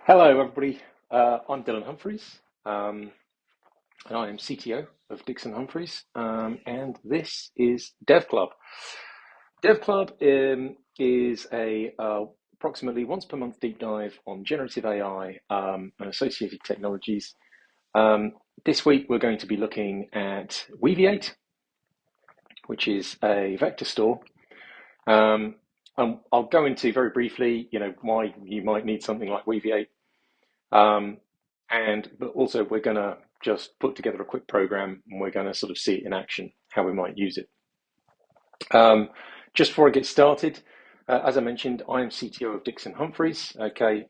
Hello, everybody. I'm Dylan Humphreys, and I am CTO of Dixon Humphreys, and this is Dev Club. Dev Club is a approximately once per month deep dive on generative AI and associated technologies. This week, we're going to be looking at Weaviate, which is a vector store. I'll go into very briefly, why you might need something like Weaviate. But also we're going to just put together a quick program and we're going to sort of see it in action, how we might use it. Just before I get started, as I mentioned, I am CTO of Dixon Humphreys. Okay,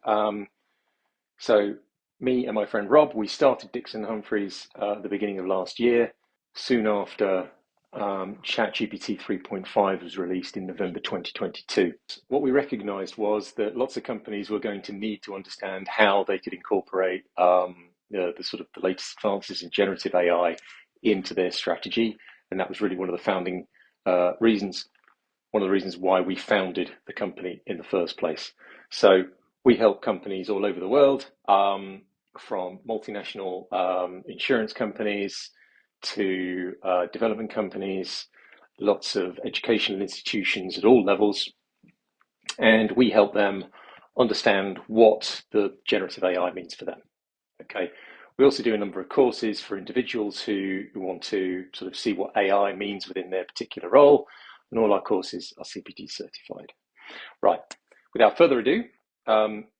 so me and my friend Rob, we started Dixon Humphreys at the beginning of last year, soon after ChatGPT 3.5 was released in November 2022. What we recognized was that lots of companies were going to need to understand how they could incorporate the sort of the latest advances in generative AI into their strategy. And that was really one of the founding reasons, one of the reasons why we founded the company in the first place. So we help companies all over the world, from multinational insurance companies to development companies, lots of educational institutions at all levels, and we help them understand what the generative AI means for them. Okay, we also do a number of courses for individuals who want to sort of see what AI means within their particular role, and all our courses are CPD certified. Right, without further ado,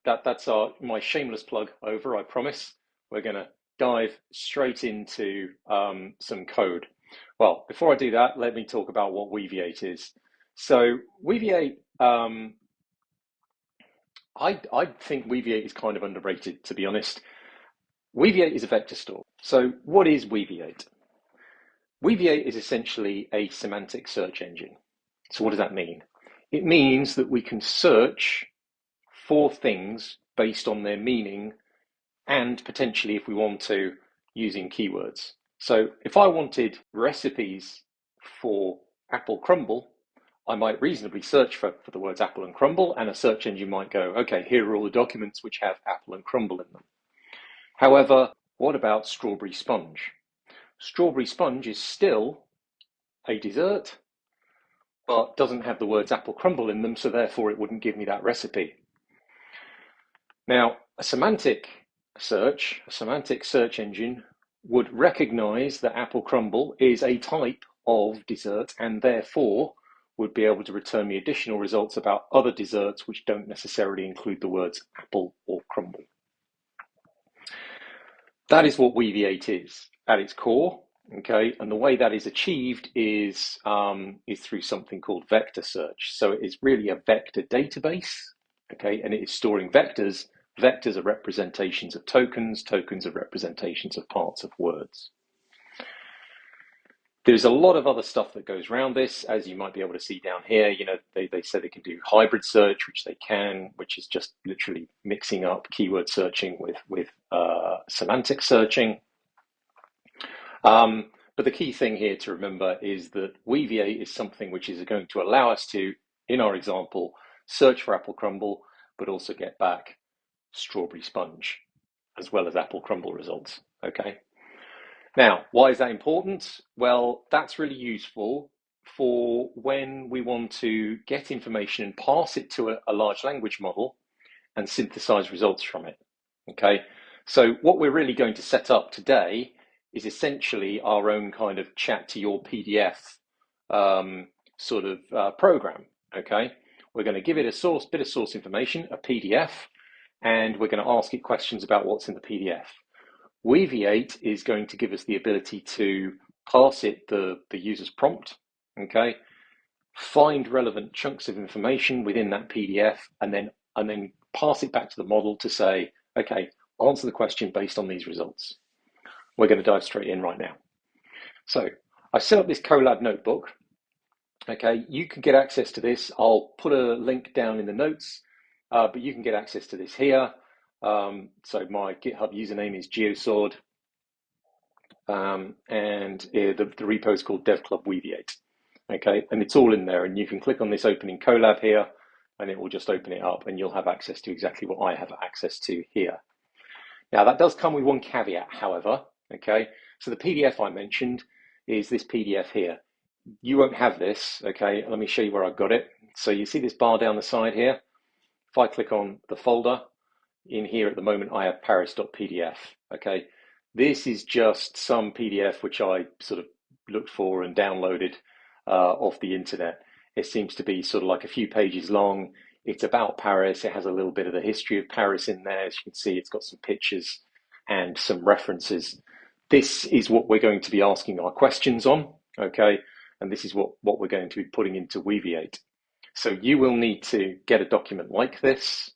that's my shameless plug over, I promise. We're going to dive straight into some code. Well, before I do that, let me talk about what Weaviate is. So Weaviate, I think Weaviate is kind of underrated, to be honest. Weaviate is a vector store. So what is Weaviate? Weaviate is essentially a semantic search engine. So what does that mean? It means that we can search for things based on their meaning and potentially, if we want to, using keywords. So if I wanted recipes for apple crumble, I might reasonably search for the words apple and crumble, and a search engine might go, okay, here are all the documents which have apple and crumble in them. However, what about strawberry sponge? Strawberry sponge is still a dessert, but doesn't have the words apple crumble in them, so therefore it wouldn't give me that recipe. Now, a semantic search engine would recognize that apple crumble is a type of dessert and therefore would be able to return me additional results about other desserts which don't necessarily include the words apple or crumble. That is what Weaviate is at its core, okay? And the way that is achieved is through something called vector search. So it is really a vector database, okay? And it is storing vectors. Vectors are representations of tokens. Tokens are representations of parts of words. There's a lot of other stuff that goes around this, as you might be able to see down here. They say they can do hybrid search, which they can, which is just literally mixing up keyword searching with semantic searching. But the key thing here to remember is that Weaviate is something which is going to allow us to, in our example, search for apple crumble, but also get back strawberry sponge, as well as apple crumble results, okay? Now, why is that important? Well, that's really useful for when we want to get information and pass it to a large language model and synthesize results from it, okay? So what we're really going to set up today is essentially our own kind of chat to your PDF sort of program, okay? We're going to give it a bit of source information, a PDF, and we're going to ask it questions about what's in the PDF. Weaviate is going to give us the ability to pass it the user's prompt, okay? Find relevant chunks of information within that PDF, and then pass it back to the model to say, okay, answer the question based on these results. We're going to dive straight in right now. So I set up this Colab notebook. Okay, you can get access to this. I'll put a link down in the notes, but you can get access to this here. So my GitHub username is geosword, and the repo is called Dev Club Weaviate. Okay, and it's all in there, and you can click on this opening collab here, and it will just open it up and you'll have access to exactly what I have access to here. Now that does come with one caveat, however, okay? So the PDF I mentioned is this PDF here. You won't have this, okay? Let me show you where I've got it. So you see this bar down the side here? If I click on the folder, in here at the moment I have paris.pdf, okay? This is just some PDF which I sort of looked for and downloaded off the internet. It seems to be sort of like a few pages long. It's about Paris. It has a little bit of the history of Paris in there. As you can see, it's got some pictures and some references. This is what we're going to be asking our questions on, okay? And this is what we're going to be putting into Weaviate. So you will need to get a document like this.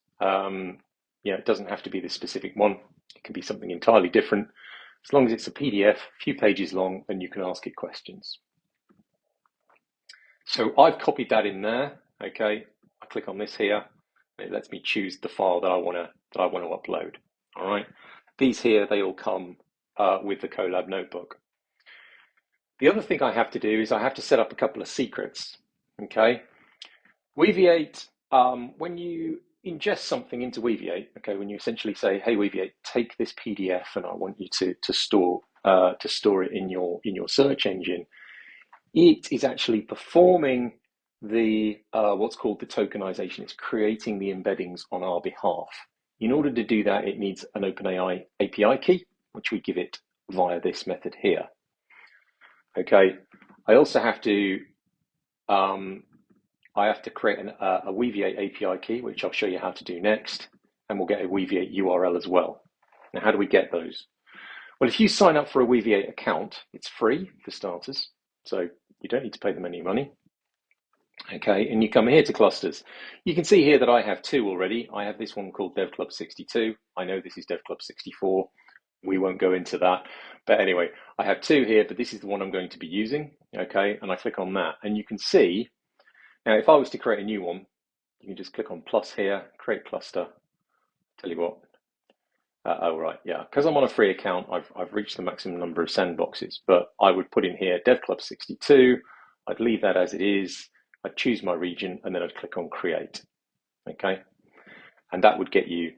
It doesn't have to be this specific one. It can be something entirely different. As long as it's a PDF, a few pages long, and you can ask it questions. So I've copied that in there, okay? I click on this here, and it lets me choose the file that I want to upload, all right? These here, they all come with the Colab notebook. The other thing I have to do is I have to set up a couple of secrets, okay? Weaviate, when you ingest something into Weaviate, okay, when you essentially say, hey, Weaviate, take this PDF and I want you to store it in your search engine, it is actually performing the what's called the tokenization. It's creating the embeddings on our behalf. In order to do that, it needs an OpenAI API key, which we give it via this method here. Okay, I also have to create a Weaviate API key, which I'll show you how to do next, and we'll get a Weaviate URL as well. Now, how do we get those? Well, if you sign up for a Weaviate account, it's free for starters, so you don't need to pay them any money. Okay, and you come here to clusters. You can see here that I have two already. I have this one called DevClub62. I know this is DevClub64. We won't go into that. But anyway, I have two here, but this is the one I'm going to be using. Okay, and I click on that, and you can see, now if I was to create a new one, you can just click on plus here, create cluster. Tell you what, oh right, yeah, because I'm on a free account, I've reached the maximum number of sandboxes, but I would put in here DevClub62, I'd leave that as it is, I'd choose my region, and then I'd click on create, okay? And that would get you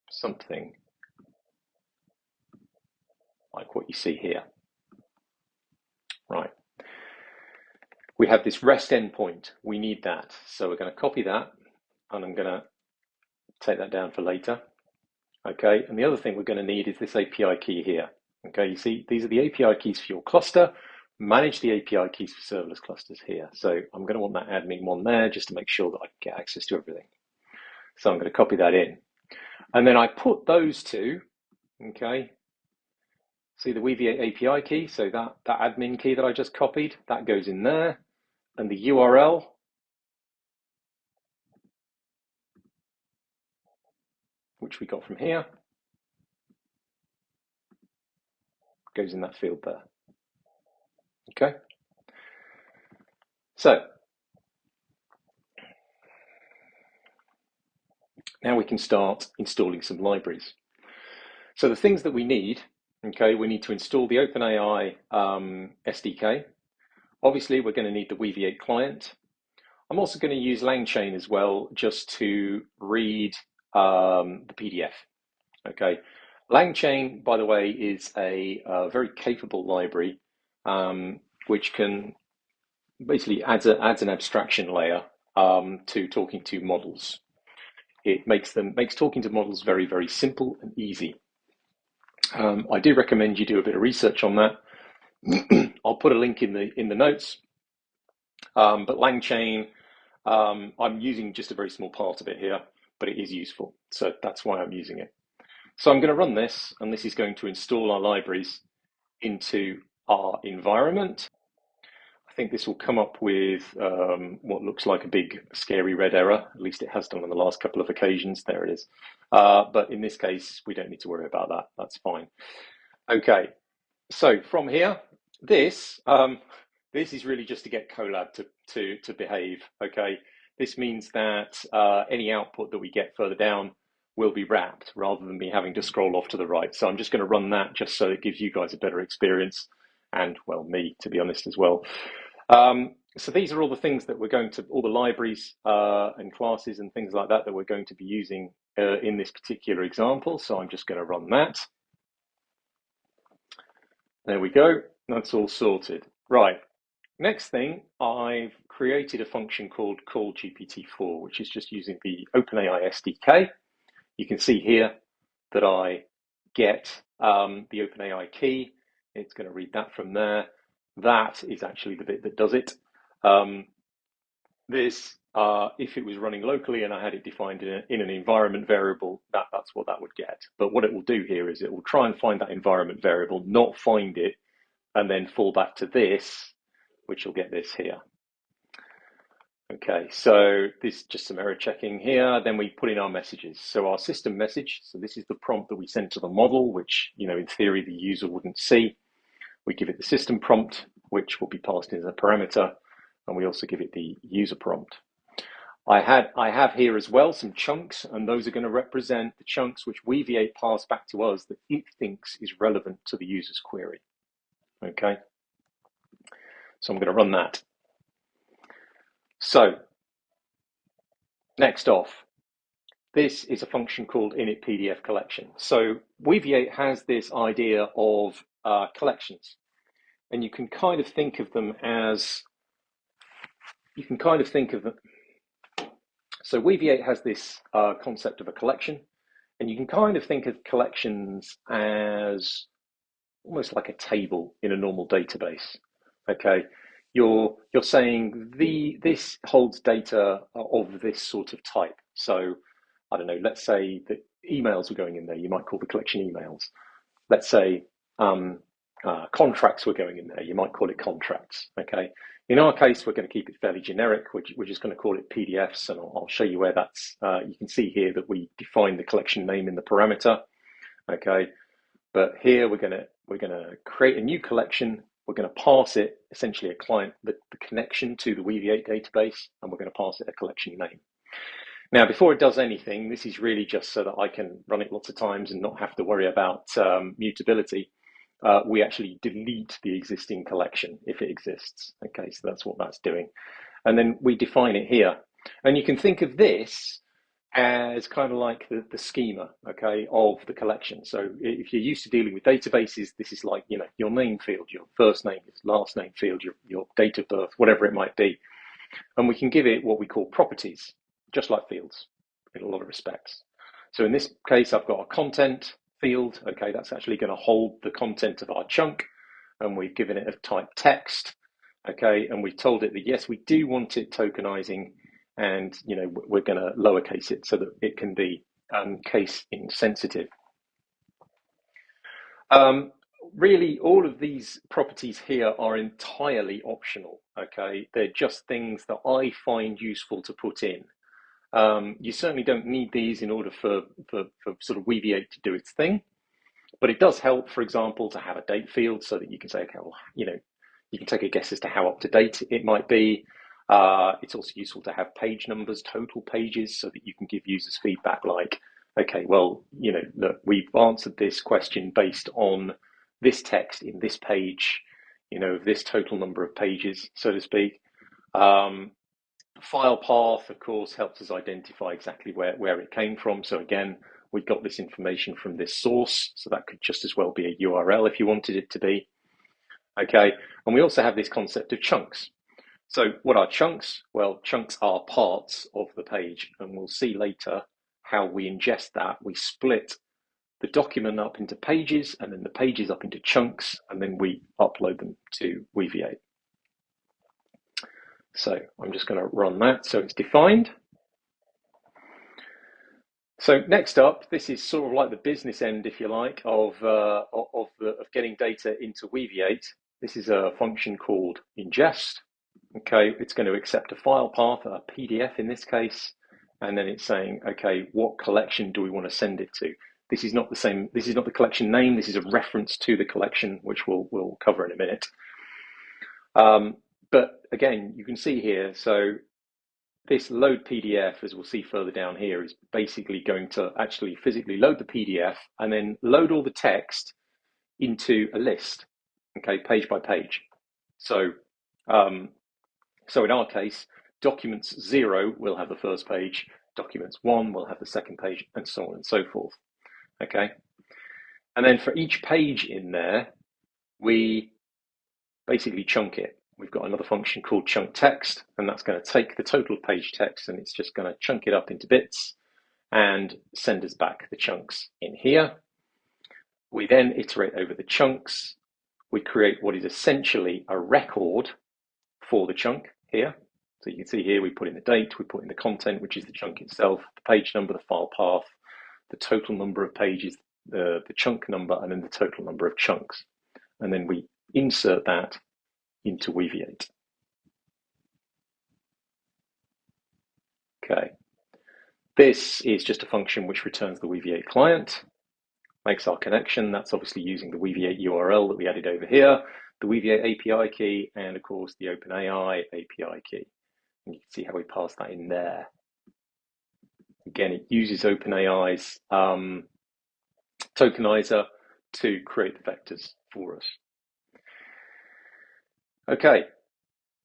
something like what you see here. Right. We have this REST endpoint. We need that. So we're going to copy that, and I'm going to take that down for later. Okay, and the other thing we're going to need is this API key here. Okay, you see, these are the API keys for your cluster. Manage the API keys for serverless clusters here. So I'm going to want that admin one there just to make sure that I can get access to everything. So I'm going to copy that in. And then I put those two, okay, see the Weaviate API key, so that admin key that I just copied, that goes in there, and the URL which we got from here goes in that field there. Okay, so now we can start installing some libraries. So the things that we need, okay, we need to install the OpenAI SDK. Obviously, we're going to need the Weaviate client. I'm also going to use LangChain as well, just to read the PDF. Okay, LangChain, by the way, is a very capable library, which can basically adds an abstraction layer to talking to models. It makes talking to models very, very simple and easy. I do recommend you do a bit of research on that. I'll put a link in the notes. But LangChain, I'm using just a very small part of it here, but it is useful. So that's why I'm using it. So I'm going to run this, and this is going to install our libraries into our environment. I think this will come up with what looks like a big scary red error. At least it has done on the last couple of occasions. There it is. But in this case, we don't need to worry about that. That's fine. Okay, so from here, this is really just to get Colab to behave. Okay, this means that any output that we get further down will be wrapped rather than me having to scroll off to the right. So I'm just going to run that just so it gives you guys a better experience, and well, me, to be honest, as well. So these are all the things that we're going to, all the libraries and classes and things like that that we're going to be using in this particular example. So I'm just going to run that. There we go. That's all sorted. Right. Next thing, I've created a function called call GPT-4, which is just using the OpenAI SDK. You can see here that I get the OpenAI key. It's going to read that from there. That is actually the bit that does it. If it was running locally and I had it defined in an environment variable, that's what that would get. But what it will do here is it will try and find that environment variable, not find it, and then fall back to this, which will get this here. Okay, so this is just some error checking here. Then we put in our messages. So our system message, so this is the prompt that we send to the model, which, in theory, the user wouldn't see. We give it the system prompt, which will be passed in as a parameter, and we also give it the user prompt. I have here as well some chunks, and those are going to represent the chunks which Weaviate pass back to us that it thinks is relevant to the user's query. Okay, so I'm going to run that. So next off, this is a function called init PDF collection. So Weaviate has this idea of collections, and you can kind of think of them as, so Weaviate has this concept of a collection, and you can kind of think of collections as almost like a table in a normal database. Okay, you're saying this holds data of this sort of type. So I don't know, let's say that emails were going in there, you might call the collection emails. Let's say contracts were going in there, you might call it contracts. Okay, in our case, we're going to keep it fairly generic. We're just going to call it PDFs, and I'll show you where that's. You can see here that we define the collection name in the parameter. Okay, but here we're going to create a new collection. We're going to pass it essentially the connection to the Weaviate database, and we're going to pass it a collection name. Now, before it does anything, this is really just so that I can run it lots of times and not have to worry about mutability. We actually delete the existing collection if it exists. Okay, so that's what that's doing. And then we define it here. And you can think of this as kind of like the schema, okay, of the collection. So if you're used to dealing with databases, this is like, your name field, your first name, last name field, your date of birth, whatever it might be. And we can give it what we call properties, just like fields in a lot of respects. So in this case, I've got a content field. Okay, that's actually going to hold the content of our chunk, and we've given it a type text. Okay, and we've told it that yes, we do want it tokenizing, and we're going to lowercase it so that it can be case insensitive. Really, all of these properties here are entirely optional. Okay, they're just things that I find useful to put in. You certainly don't need these in order for sort of Weaviate to do its thing, but it does help, for example, to have a date field so that you can say, okay, well, you can take a guess as to how up to date it might be. It's also useful to have page numbers, total pages, so that you can give users feedback like, okay, well, look, we've answered this question based on this text in this page, this total number of pages, so to speak. File path, of course, helps us identify exactly where it came from. So again, we got this information from this source, so that could just as well be a URL if you wanted it to be. Okay, and we also have this concept of chunks. So what are chunks? Well, chunks are parts of the page, and we'll see later how we ingest that. We split the document up into pages, and then the pages up into chunks, and then we upload them to Weaviate. So I'm just going to run that so it's defined. So next up, this is sort of like the business end, if you like, of getting data into Weaviate. This is a function called ingest. Okay, it's going to accept a file path, a PDF in this case, and then it's saying, okay, what collection do we want to send it to? This is not the same. This is not the collection name. This is a reference to the collection, which we'll cover in a minute. But again, you can see here, so this load PDF, as we'll see further down here, is basically going to actually physically load the PDF and then load all the text into a list, okay, page by page. So So in our case, documents 0 will have the first page, documents 1 will have the second page, and so on and so forth. Okay. And then for each page in there, we basically chunk it. We've got another function called chunk text, and that's going to take the total page text and it's just going to chunk it up into bits and send us back the chunks in here. We then iterate over the chunks. We create what is essentially a record for the chunk here. So you can see here we put in the date, we put in the content, which is the chunk itself, the page number, the file path, the total number of pages, the chunk number, and then the total number of chunks. And then we insert that into Weaviate. Okay. This is just a function which returns the Weaviate client, makes our connection. That's obviously using the Weaviate URL that we added over here, the Weaviate API key, and of course the OpenAI API key. And you can see how we pass that in there. Again, it uses OpenAI's tokenizer to create the vectors for us. Okay,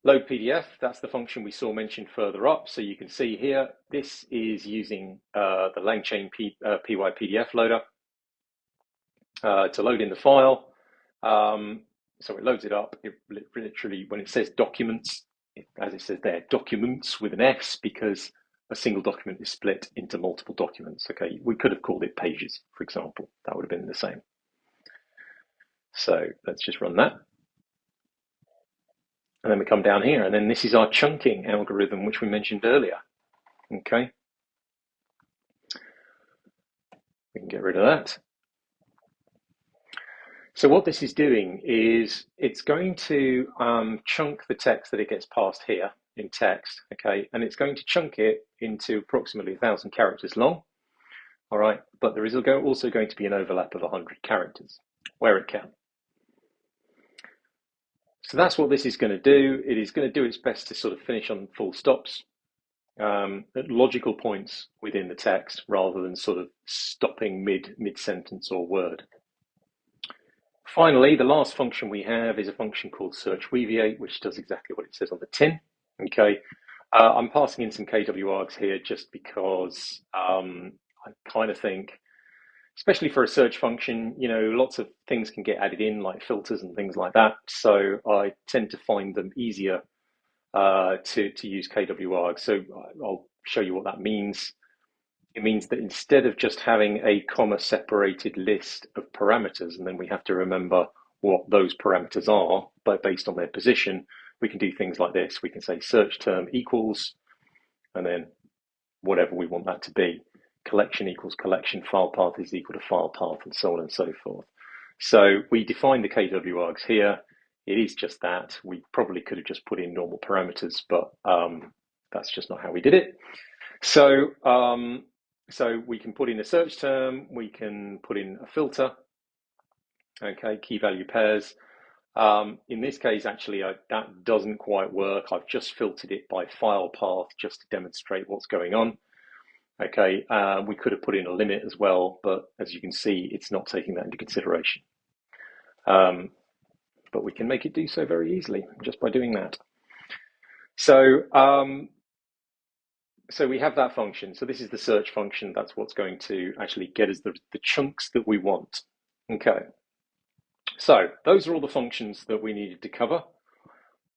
load PDF, that's the function we saw mentioned further up. So you can see here, this is using the LangChain PyPDF loader to load in the file. So it loads it up. It literally, when it says documents, as it says there, documents with an S, because a single document is split into multiple documents. Okay, we could have called it pages, for example. That would have been the same. So let's just run that. And then we come down here, and then this is our chunking algorithm, which we mentioned earlier. Okay. We can get rid of that. So what this is doing is it's going to chunk the text that it gets passed here in text, okay, and it's going to chunk it into approximately 1,000 characters long, all right, but there is also going to be an overlap of 100 characters where it can. So that's what this is going to do. It is going to do its best to sort of finish on full stops at logical points within the text rather than sort of stopping mid-sentence or word. Finally, the last function we have is a function called search Weaviate, which does exactly what it says on the tin. Okay, I'm passing in some kwargs here just because I kind of think, especially for a search function, you know, lots of things can get added in, like filters and things like that. So I tend to find them easier to use kwargs. So I'll show you what that means. It means that instead of just having a comma-separated list of parameters, and then we have to remember what those parameters are, but based on their position, we can do things like this. We can say search term equals, and then whatever we want that to be. Collection equals collection, file path is equal to file path, and so on and so forth. So we define the kwargs here. It is just that. We probably could have just put in normal parameters, but that's just not how we did it. So we can put in a search term, we can put in a filter, okay, key value pairs. In this case, actually, that doesn't quite work. I've just filtered it by file path just to demonstrate what's going on. Okay, we could have put in a limit as well, but as you can see, it's not taking that into consideration. But we can make it do so very easily just by doing that. So we have that function. So this is the search function. That's what's going to actually get us the chunks that we want. Okay. So those are all the functions that we needed to cover.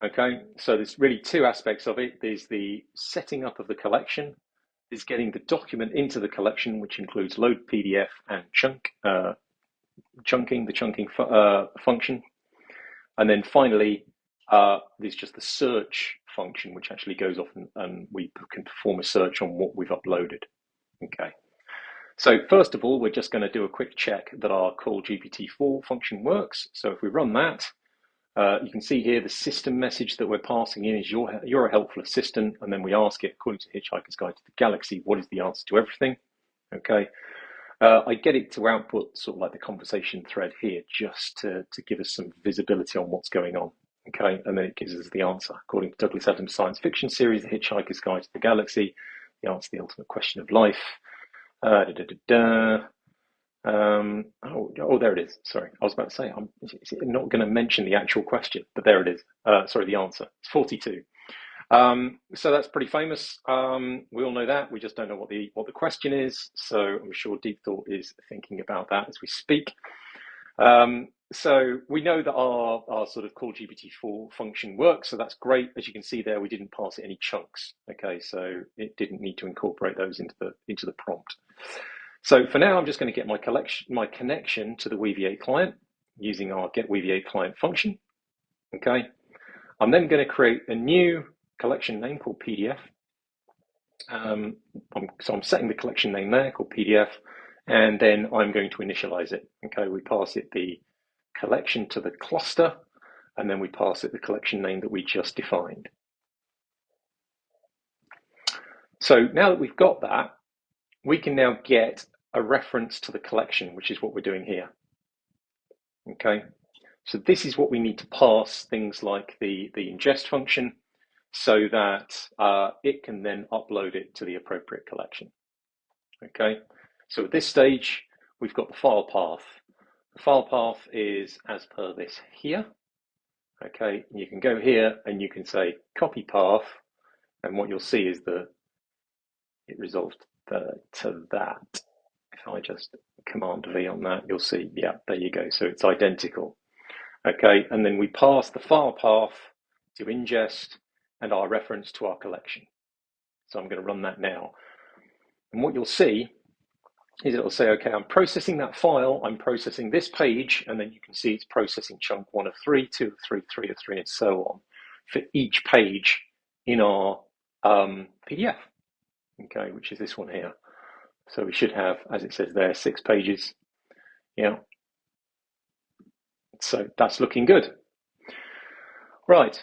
Okay. So there's really two aspects of it. There's the setting up of the collection. There's getting the document into the collection, which includes load PDF and chunking, the chunking function. And then finally, there's just the search function, which actually goes off and we can perform a search on what we've uploaded. Okay. So first of all, we're just going to do a quick check that our call GPT-4 function works. So if we run that, you can see here the system message that we're passing in is you're a helpful assistant, and then we ask it, according to Hitchhiker's Guide to the Galaxy, what is the answer to everything? Okay. I get it to output sort of like the conversation thread here just to give us some visibility on what's going on. Okay, and then it gives us the answer. According to Douglas Adams' science fiction series, The Hitchhiker's Guide to the Galaxy, the answer to the ultimate question of life. Oh, there it is. Sorry, I was about to say, I'm not going to mention the actual question, but there it is. Sorry, the answer. It's 42. So that's pretty famous. We all know that. We just don't know what the question is. So I'm sure Deep Thought is thinking about that as we speak. So we know that our sort of core GPT-4 function works, so that's great. As you can see there, we didn't pass it any chunks. Okay, so it didn't need to incorporate those into the prompt. So for now, I'm just going to get my connection to the Weaviate client using our get Weaviate client function. Okay, I'm then going to create a new collection name called PDF. So I'm setting the collection name there called PDF, and then I'm going to initialize it. Okay, we pass it the collection to the cluster, and then we pass it the collection name that we just defined. So now that we've got that, we can now get a reference to the collection, which is what we're doing here. Okay, so this is what we need to pass things like the ingest function so that it can then upload it to the appropriate collection. Okay, so at this stage, we've got the file path. The file path is as per this here. Okay, and you can go here and you can say copy path, and what you'll see is it resolved to that. If I just Command V on that, you'll see, yeah, there you go. So it's identical. Okay, and then we pass the file path to ingest and our reference to our collection. So I'm going to run that now. And what you'll see is it'll say, okay, I'm processing that file, I'm processing this page, and then you can see it's processing chunk 1 of 3, 2 of 3, 3 of 3, and so on for each page in our PDF, okay, which is this one here. So we should have, as it says there, 6 pages. Yeah. So that's looking good. Right.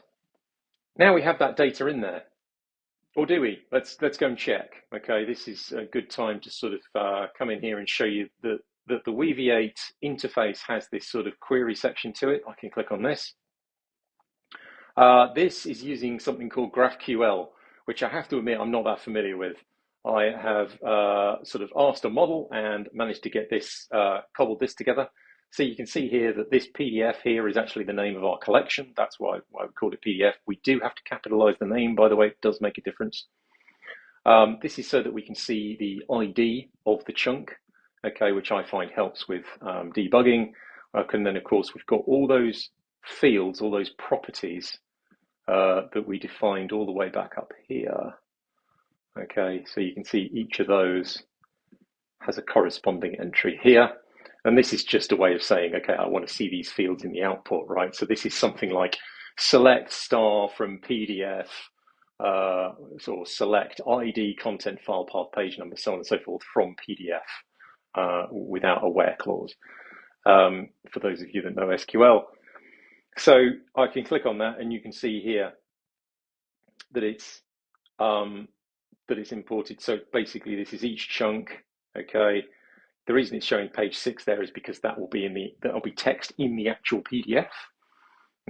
Now we have that data in there. Or do we? Let's go and check. Okay, this is a good time to sort of come in here and show you that the Weaviate interface has this sort of query section to it. I can click on this. This is using something called GraphQL, which I have to admit I'm not that familiar with. I have sort of asked a model and managed to get this, cobbled this together. So you can see here that this PDF here is actually the name of our collection. That's why we called it PDF. We do have to capitalize the name, by the way, it does make a difference. This is so that we can see the ID of the chunk, okay, which I find helps with debugging. And then, of course, we've got all those fields, all those properties that we defined all the way back up here. Okay, so you can see each of those has a corresponding entry here. And this is just a way of saying, okay, I want to see these fields in the output, right? So this is something like select star from PDF, or select ID, content, file path, page number, so on and so forth from PDF without a where clause, for those of you that know SQL. So I can click on that and you can see here that it's imported. So basically this is each chunk, okay? The reason it's showing page 6 there is because that'll be text in the actual PDF.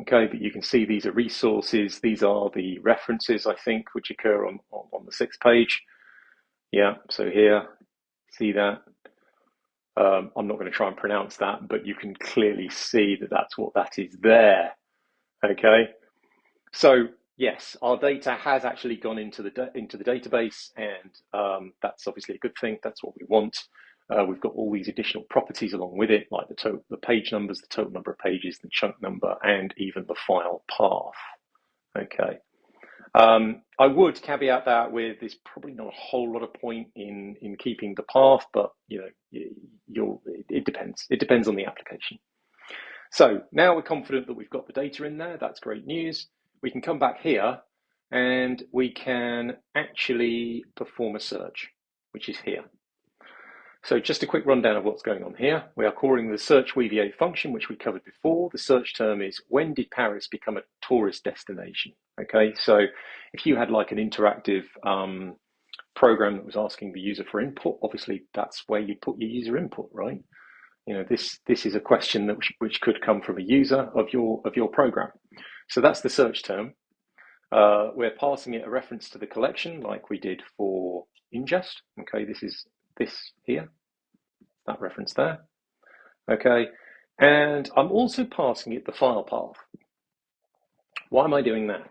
Okay, but you can see these are resources. These are the references, I think, which occur on the 6th page. Yeah, so here, see that. I'm not going to try and pronounce that, but you can clearly see that that's what that is there. Okay, so yes, our data has actually gone into the database, and that's obviously a good thing. That's what we want. We've got all these additional properties along with it, like the page numbers, the total number of pages, the chunk number, and even the file path. Okay. I would caveat that with there's probably not a whole lot of point in keeping the path, but it depends. It depends on the application. So now we're confident that we've got the data in there. That's great news. We can come back here and we can actually perform a search, which is here. So just a quick rundown of what's going on here. We are calling the search Weaviate function, which we covered before. The search term is, when did Paris become a tourist destination? Okay, so if you had like an interactive program that was asking the user for input, obviously that's where you put your user input, right? You know, this is a question that which could come from a user of your program. So that's the search term. We're passing it a reference to the collection like we did for ingest. Okay, this is this here, that reference there. Okay, and I'm also passing it the file path. Why am I doing that?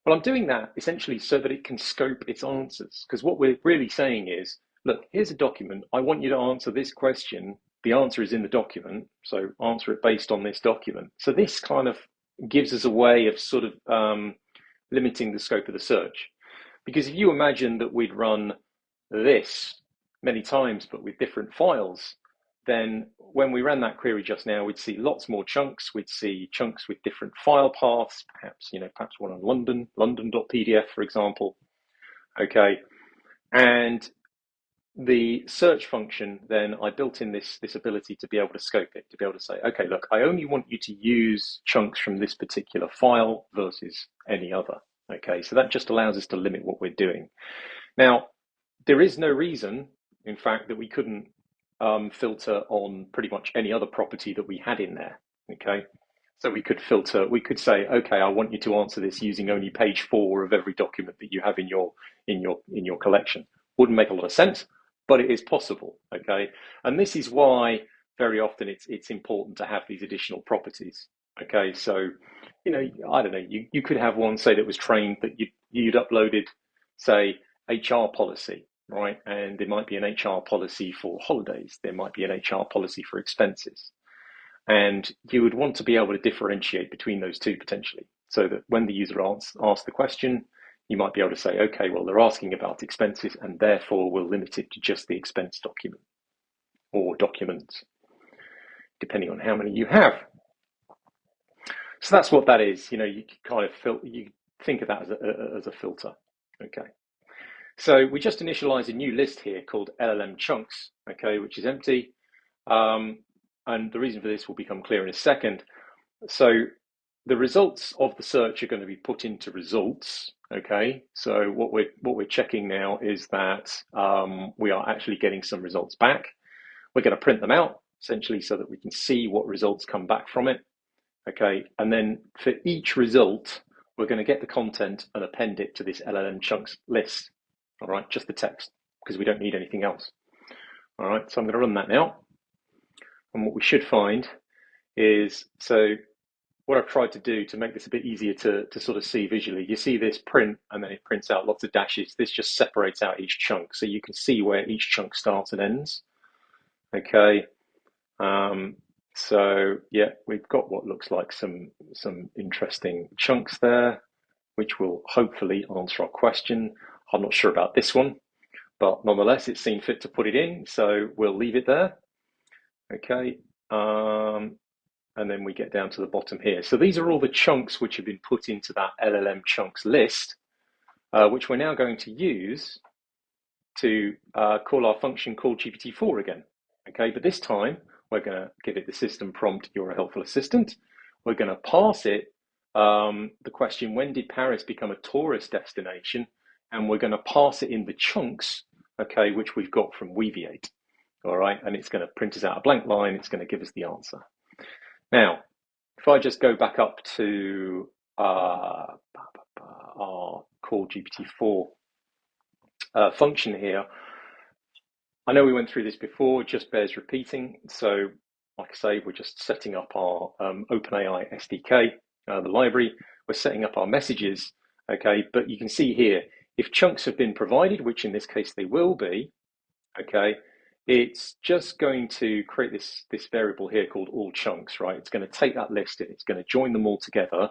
Well, I'm doing that essentially so that it can scope its answers. Because what we're really saying is, look, here's a document. I want you to answer this question. The answer is in the document. So answer it based on this document. So this kind of gives us a way of sort of limiting the scope of the search. Because if you imagine that we'd run this many times, but with different files, then when we ran that query just now, we'd see lots more chunks. We'd see chunks with different file paths, perhaps one on london.pdf, for example. Okay. And the search function, then I built in this ability to be able to scope it, to be able to say, okay, look, I only want you to use chunks from this particular file versus any other. Okay, so that just allows us to limit what we're doing. Now, there is no reason, in fact, that we couldn't filter on pretty much any other property that we had in there. Okay, so we could filter. We could say, okay, I want you to answer this using only page 4 of every document that you have in your collection. Wouldn't make a lot of sense, but it is possible. Okay, and this is why very often it's important to have these additional properties. Okay, so I don't know. You could have one say that was trained that you'd uploaded, say, HR policy, right? And there might be an HR policy for holidays. There might be an HR policy for expenses. And you would want to be able to differentiate between those two potentially, so that when the user asks the question, you might be able to say, okay, well, they're asking about expenses, and therefore we'll limit it to just the expense document or documents, depending on how many you have. So that's what that is. You kind of you think of that as a filter. Okay. So we just initialize a new list here called LLM chunks, okay, which is empty. And the reason for this will become clear in a second. So the results of the search are going to be put into results, okay? So what we're checking now is that we are actually getting some results back. We're going to print them out, essentially, so that we can see what results come back from it, okay? And then for each result, we're going to get the content and append it to this LLM chunks list. All right, just the text, because we don't need anything else. All right, so I'm going to run that now. And what we should find is, so what I've tried to do to make this a bit easier to sort of see visually, you see this print, and then it prints out lots of dashes. This just separates out each chunk, so you can see where each chunk starts and ends. Okay, so yeah, we've got what looks like some interesting chunks there, which will hopefully answer our question. I'm not sure about this one, but nonetheless, it's seen fit to put it in, so we'll leave it there. Okay, and then we get down to the bottom here. So these are all the chunks which have been put into that LLM chunks list, which we're now going to use to call our function called GPT-4 again. Okay, but this time we're going to give it the system prompt, "You're a helpful assistant." We're going to pass it the question, when did Paris become a tourist destination? And we're going to pass it in the chunks, okay, which we've got from Weaviate. All right, and it's going to print us out a blank line. It's going to give us the answer. Now, if I just go back up to our call GPT-4 function here, I know we went through this before, it just bears repeating. So, like I say, we're just setting up our OpenAI SDK, the library. We're setting up our messages, okay? But you can see here, if chunks have been provided, which in this case they will be, okay, it's just going to create this variable here called all chunks, right? It's going to take that list and it's going to join them all together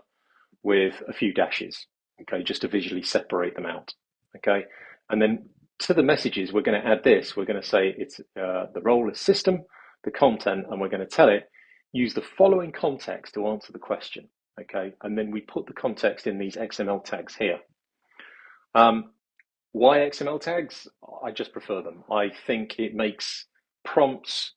with a few dashes, okay, just to visually separate them out, okay? And then to the messages, we're going to add this. We're going to say it's the role is system, the content, and we're going to tell it, use the following context to answer the question, okay? And then we put the context in these XML tags here. Why XML tags? I just prefer them. I think it makes prompts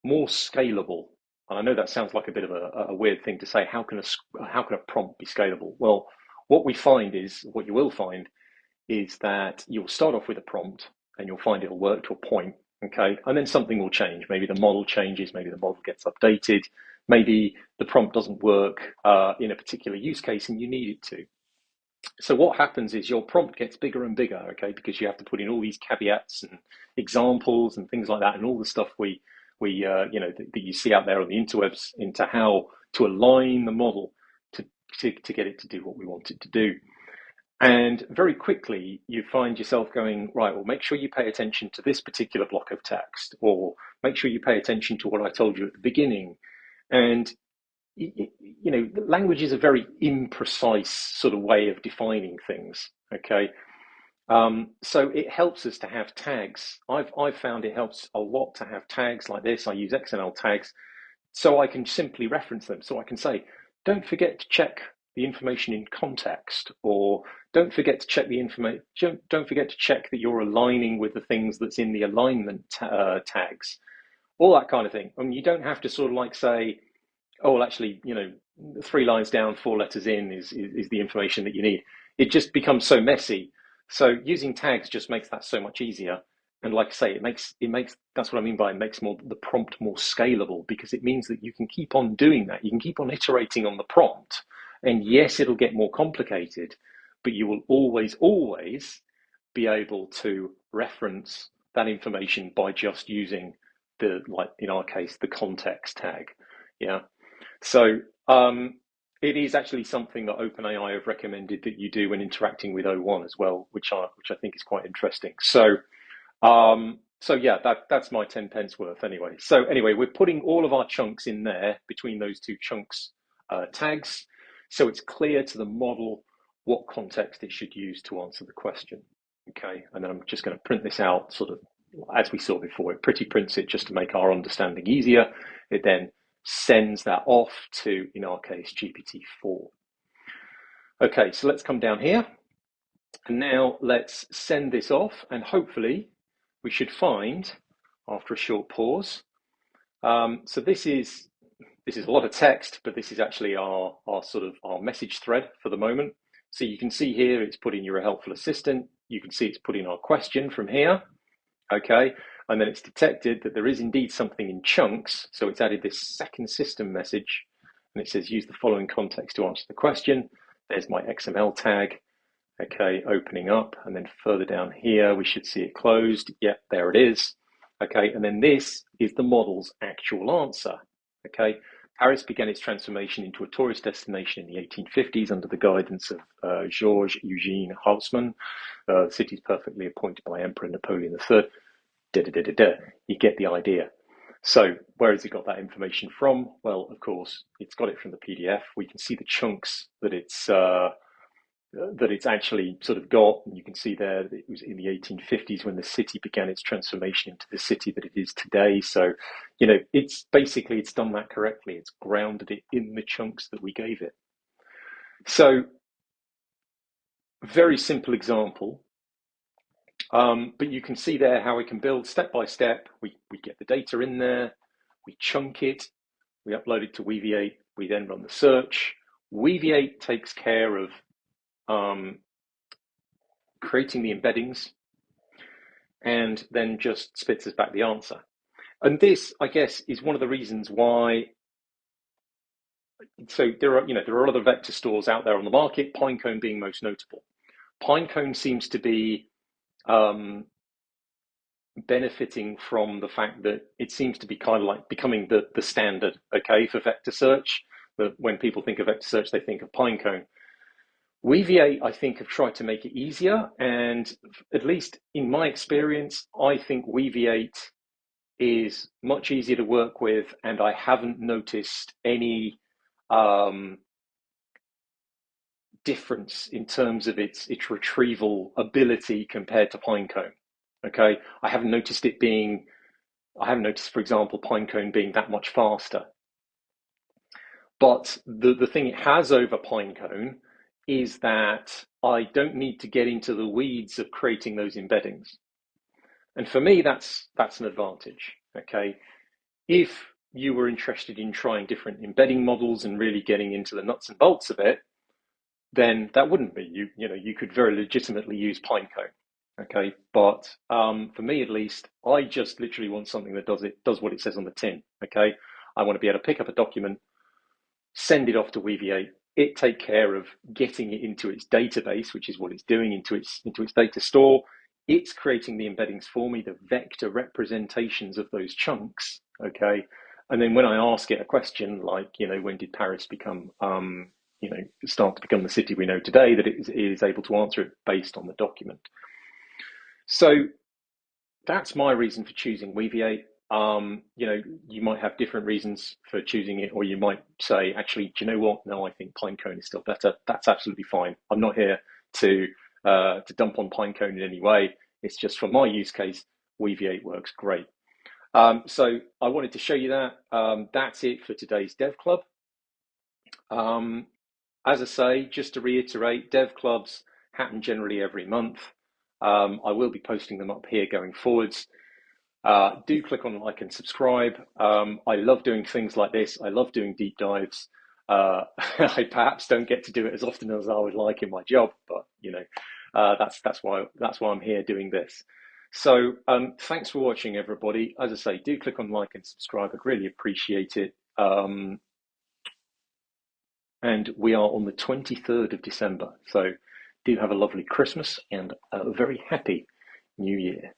more scalable. And I know that sounds like a bit of a weird thing to say. How can a prompt be scalable? Well, what you will find is that you'll start off with a prompt and you'll find it'll work to a point, okay? And then something will change. Maybe the model changes, maybe the model gets updated, maybe the prompt doesn't work in a particular use case and you need it to. So what happens is your prompt gets bigger and bigger, okay, because you have to put in all these caveats and examples and things like that, and all the stuff that you see out there on the interwebs into how to align the model to get it to do what we want it to do. And very quickly, you find yourself going, right, well, make sure you pay attention to this particular block of text, or make sure you pay attention to what I told you at the beginning. And, language is a very imprecise sort of way of defining things, okay? So it helps us to have tags. I've found it helps a lot to have tags like this. I use XML tags so I can simply reference them. So I can say, don't forget to check the information in context, or don't forget to check the information. Don't forget to check that you're aligning with the things that's in the alignment tags, all that kind of thing. I mean, you don't have to sort of like say, oh, well, actually, 3 lines down, 4 letters in is the information that you need. It just becomes so messy. So using tags just makes that so much easier. And like I say, it makes that's what I mean by it makes more the prompt more scalable, because it means that you can keep on doing that. You can keep on iterating on the prompt. And yes, it'll get more complicated, but you will always be able to reference that information by just using like in our case, the context tag. Yeah. So it is actually something that OpenAI have recommended that you do when interacting with O1 as well, which I think is quite interesting. So yeah, that's my 10 pence worth anyway. So anyway, we're putting all of our chunks in there between those two chunks tags, so it's clear to the model what context it should use to answer the question. Okay, and then I'm just going to print this out sort of as we saw before. It pretty prints it just to make our understanding easier. It then sends that off to, in our case, GPT-4. Okay, so let's come down here. And now let's send this off, and hopefully we should find, after a short pause, so this is a lot of text, but this is actually our sort of our message thread for the moment. So you can see here it's put in "you're a helpful assistant." You can see it's put in our question from here. Okay, and then it's detected that there is indeed something in chunks, so it's added this second system message, and it says use the following context to answer the question. There's my XML tag. Okay, opening up, and then further down here we should see it closed. Yep, there it is. Okay, and then this is the model's actual answer. Okay, Paris began its transformation into a tourist destination in the 1850s under the guidance of Georges Eugène Haussmann. The city is perfectly appointed by Emperor Napoleon III. You get the idea. So where has it got that information from? Well, of course, it's got it from the PDF. We can see the chunks that it's actually sort of got. And you can see there that it was in the 1850s when the city began its transformation into the city that it is today. So, it's done that correctly. It's grounded it in the chunks that we gave it. So, very simple example. But you can see there how we can build step by step. We get the data in there, we chunk it, we upload it to Weaviate, we then run the search. Weaviate takes care of creating the embeddings and then just spits us back the answer. And this, I guess, is one of the reasons why. So there are other vector stores out there on the market, Pinecone being most notable. Pinecone seems to be benefiting from the fact that it seems to be kind of like becoming the standard, okay, for vector search. That when people think of vector search, they think of Pinecone. Weaviate, I think, have tried to make it easier, and at least in my experience, I think Weaviate is much easier to work with, and I haven't noticed any difference in terms of its retrieval ability compared to Pinecone. Okay, I haven't noticed, for example, Pinecone being that much faster. But the thing it has over Pinecone is that I don't need to get into the weeds of creating those embeddings. And for me, that's an advantage. Okay, if you were interested in trying different embedding models and really getting into the nuts and bolts of it, then that wouldn't be you could very legitimately use Pinecone. Okay, but for me at least, I just literally want something that does what it says on the tin. Okay, I want to be able to pick up a document, send it off to Weaviate, it take care of getting it into its database, which is what it's doing, into its data store. It's creating the embeddings for me, the vector representations of those chunks. Okay, and then when I ask it a question like, when did Paris become start to become the city we know today, that it is able to answer it based on the document. So that's my reason for choosing Weaviate. You might have different reasons for choosing it, or you might say, actually, do you know what? No, I think Pinecone is still better. That's absolutely fine. I'm not here to dump on Pinecone in any way. It's just for my use case, Weaviate works great. So I wanted to show you that. That's it for today's Dev Club. As I say, just to reiterate, Dev Clubs happen generally every month. I will be posting them up here going forwards. Do click on like and subscribe. I love doing things like this. I love doing deep dives. I perhaps don't get to do it as often as I would like in my job, but that's why I'm here doing this. So thanks for watching, everybody. As I say, do click on like and subscribe. I'd really appreciate it. And we are on the 23rd of December. So do have a lovely Christmas and a very happy New Year.